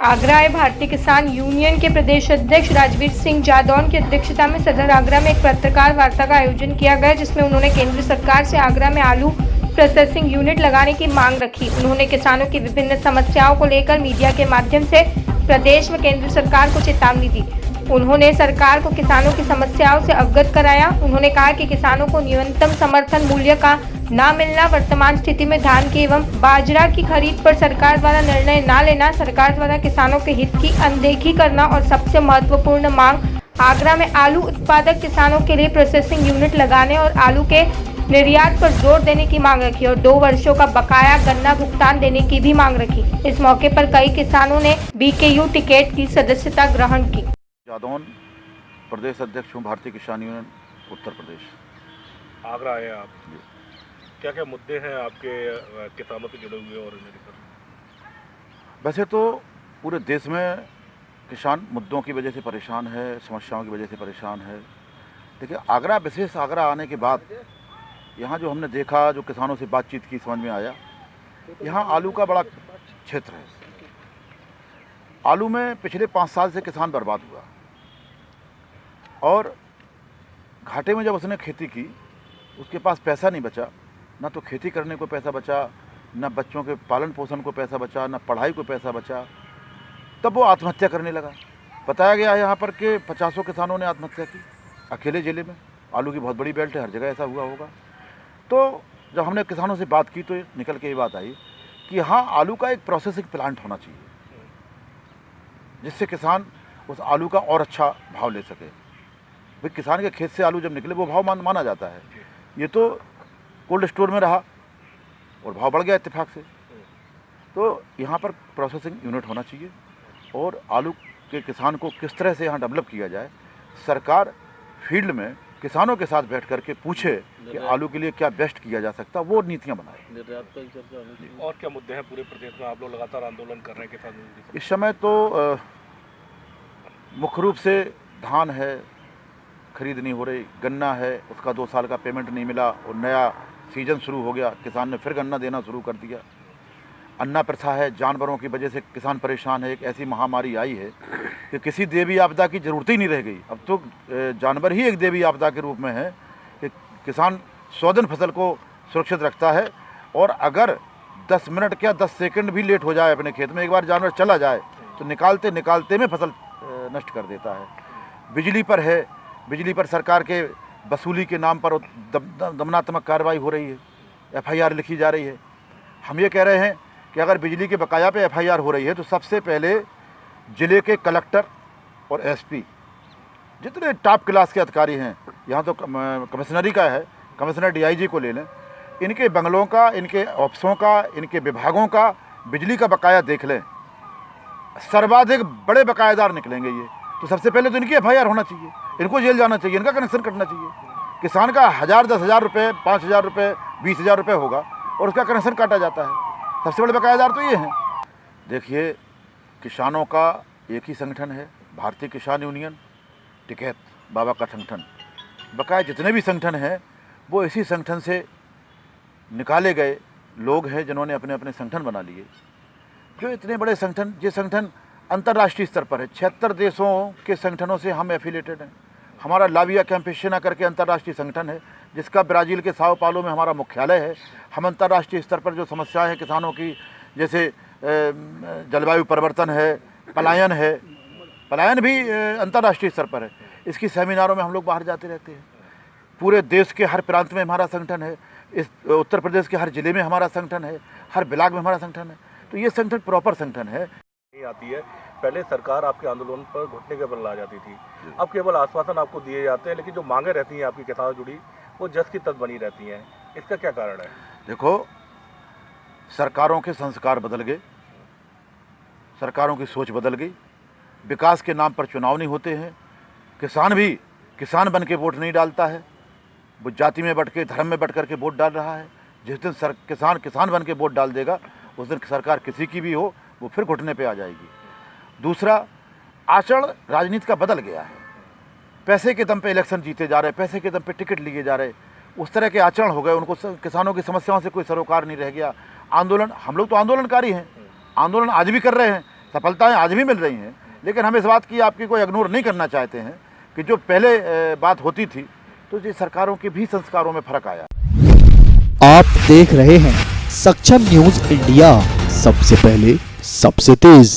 आगरा भारतीय किसान यूनियन के प्रदेश अध्यक्ष राजवीर सिंह जादौन की अध्यक्षता में सदर आगरा में एक पत्रकार वार्ता का आयोजन किया गया, जिसमें उन्होंने केंद्र सरकार से आगरा में आलू प्रोसेसिंग यूनिट लगाने की मांग रखी। उन्होंने किसानों की विभिन्न समस्याओं को लेकर मीडिया के माध्यम से प्रदेश में केंद्र सरकार को चेतावनी दी। उन्होंने सरकार को किसानों की समस्याओं से अवगत कराया। उन्होंने कहा कि किसानों को न्यूनतम समर्थन मूल्य का न मिलना, वर्तमान स्थिति में धान की एवं बाजरा की खरीद पर सरकार द्वारा निर्णय न लेना, सरकार द्वारा किसानों के हित की अनदेखी करना और सबसे महत्वपूर्ण मांग आगरा में आलू उत्पादक किसानों के लिए प्रोसेसिंग यूनिट लगाने और आलू के निर्यात पर जोर देने की मांग रखी और 2 वर्षों का बकाया गन्ना भुगतान देने की भी मांग रखी। इस मौके पर कई किसानों ने बीकेयू टिकट की सदस्यता ग्रहण की। जादौन प्रदेश अध्यक्ष हूँ, भारतीय किसान यूनियन उत्तर प्रदेश। आगरा आए आप, क्या क्या मुद्दे हैं आपके किसानों से जुड़े हुए और इन्हें लेकर? वैसे तो पूरे देश में किसान मुद्दों की वजह से परेशान है, समस्याओं की वजह से परेशान है, लेकिन आगरा, विशेष आगरा आने के बाद यहाँ जो हमने देखा, जो किसानों से बातचीत की, समझ में आया यहाँ आलू का बड़ा क्षेत्र है। आलू में पिछले 5 साल से किसान बर्बाद हुआ और घाटे में जब उसने खेती की, उसके पास पैसा नहीं बचा, ना तो खेती करने को पैसा बचा, ना बच्चों के पालन पोषण को पैसा बचा, ना पढ़ाई को पैसा बचा। तब वो आत्महत्या करने लगा। बताया गया है यहाँ पर कि 50 किसानों ने आत्महत्या की अकेले ज़िले में। आलू की बहुत बड़ी बेल्ट है, हर जगह ऐसा हुआ होगा। तो जब हमने किसानों से बात की तो निकल के ये बात आई कि यहाँ आलू का एक प्रोसेसिंग प्लांट होना चाहिए, जिससे किसान उस आलू का और अच्छा भाव ले सके। भाई किसान के खेत से आलू जब निकले वो भाव माना जाता है। ये तो कोल्ड स्टोर में रहा और भाव बढ़ गया इत्तेफाक से। तो यहाँ पर प्रोसेसिंग यूनिट होना चाहिए और आलू के किसान को किस तरह से यहाँ डेवलप किया जाए, सरकार फील्ड में किसानों के साथ बैठ करके पूछे कि आलू के लिए क्या बेस्ट किया जा सकता, वो नीतियाँ बनाए। और क्या मुद्दे हैं पूरे प्रदेश में? आप लोग लगातार आंदोलन कर रहे हैं किसानों? इस समय तो मुख्य रूप से धान है, खरीद नहीं हो रही, गन्ना है, उसका 2 साल का पेमेंट नहीं मिला और नया सीजन शुरू हो गया, किसान ने फिर गन्ना देना शुरू कर दिया। अन्ना प्रथा है, जानवरों की वजह से किसान परेशान है। एक ऐसी महामारी आई है कि किसी देवी आपदा की ज़रूरत ही नहीं रह गई। अब तो जानवर ही एक देवी आपदा के रूप में है कि किसान 100 दिन फसल को सुरक्षित रखता है और अगर 10 मिनट क्या 10 सेकंड भी लेट हो जाए अपने खेत में, एक बार जानवर चला जाए तो निकालते निकालते में फसल नष्ट कर देता है। बिजली पर है, बिजली पर सरकार के वसूली के नाम पर दमनात्मक कार्रवाई हो रही है, FIR लिखी जा रही है। हम ये कह रहे हैं कि अगर बिजली के बकाया पे FIR हो रही है तो सबसे पहले ज़िले के कलेक्टर और SP, जितने टॉप क्लास के अधिकारी हैं, यहाँ तो कमिश्नरी का है, कमिश्नर DIG को ले लें, इनके बंगलों का, इनके ऑफिसों का, इनके विभागों का बिजली का बकाया देख लें। सर्वाधिक बड़े बकायेदार निकलेंगे ये। तो सबसे पहले तो इनकी FIR होना चाहिए, इनको जेल जाना चाहिए, इनका कनेक्शन कटना चाहिए। किसान का 1000, 10,000 रुपये, 5,000 रुपये, 20,000 रुपये होगा और उसका कनेक्शन काटा जाता है। सबसे बड़े बकायेदार तो ये हैं। देखिए, किसानों का एक ही संगठन है, भारतीय किसान यूनियन टिकैत बाबा का संगठन। बकाया जितने भी संगठन हैं वो इसी संगठन से निकाले गए लोग हैं, जिन्होंने अपने अपने संगठन बना लिए। जो इतने बड़े संगठन, ये संगठन अंतर्राष्ट्रीय स्तर पर है। 76 देशों के संगठनों से हम एफिलेटेड हैं। हमारा लाविया कैंपेशना करके अंतर्राष्ट्रीय संगठन है, जिसका ब्राज़ील के साओ पाउलो में हमारा मुख्यालय है। हम अंतर्राष्ट्रीय स्तर पर जो समस्याएं हैं किसानों की, जैसे जलवायु परिवर्तन है, पलायन है, पलायन भी अंतर्राष्ट्रीय स्तर पर है। इसकी सेमिनारों में हम लोग बाहर जाते रहते हैं। पूरे देश के हर प्रांत में हमारा संगठन है। इस उत्तर प्रदेश के हर ज़िले में हमारा संगठन है, हर ब्लॉक में हमारा संगठन है। तो ये संगठन प्रॉपर संगठन है। आती है, पहले सरकार आपके आंदोलन पर घुटने के बल ला जाती थी, अब केवल आश्वासन आपको दिए जाते हैं, लेकिन जो मांगे रहती हैं आपकी किसानों जुड़ी, वो जस की तस बनी रहती हैं। इसका क्या कारण है? देखो, सरकारों के संस्कार बदल गए, सरकारों की सोच बदल गई। विकास के नाम पर चुनाव नहीं होते हैं। किसान भी किसान बन के वोट नहीं डालता है, वो जाति में बट के, धर्म में बट करके वोट डाल रहा है। जिस दिन किसान किसान बन के वोट डाल देगा, उस दिन सरकार किसी की भी हो, वो फिर घुटने पे आ जाएगी। दूसरा, आचरण राजनीति का बदल गया है। पैसे के दम पे इलेक्शन जीते जा रहे, पैसे के दम पे टिकट लिए जा रहे, उस तरह के आचरण हो गए। उनको किसानों की समस्याओं से कोई सरोकार नहीं रह गया। आंदोलन, हम लोग तो आंदोलनकारी हैं, आंदोलन आज भी कर रहे हैं, सफलताएं आज भी मिल रही हैं, लेकिन हम इस बात की आपकी कोई इग्नोर नहीं करना चाहते हैं कि जो पहले बात होती थी तो ये सरकारों के भी संस्कारों में फर्क आया। आप देख रहे हैं सक्षम न्यूज इंडिया, सबसे पहले सबसे तेज।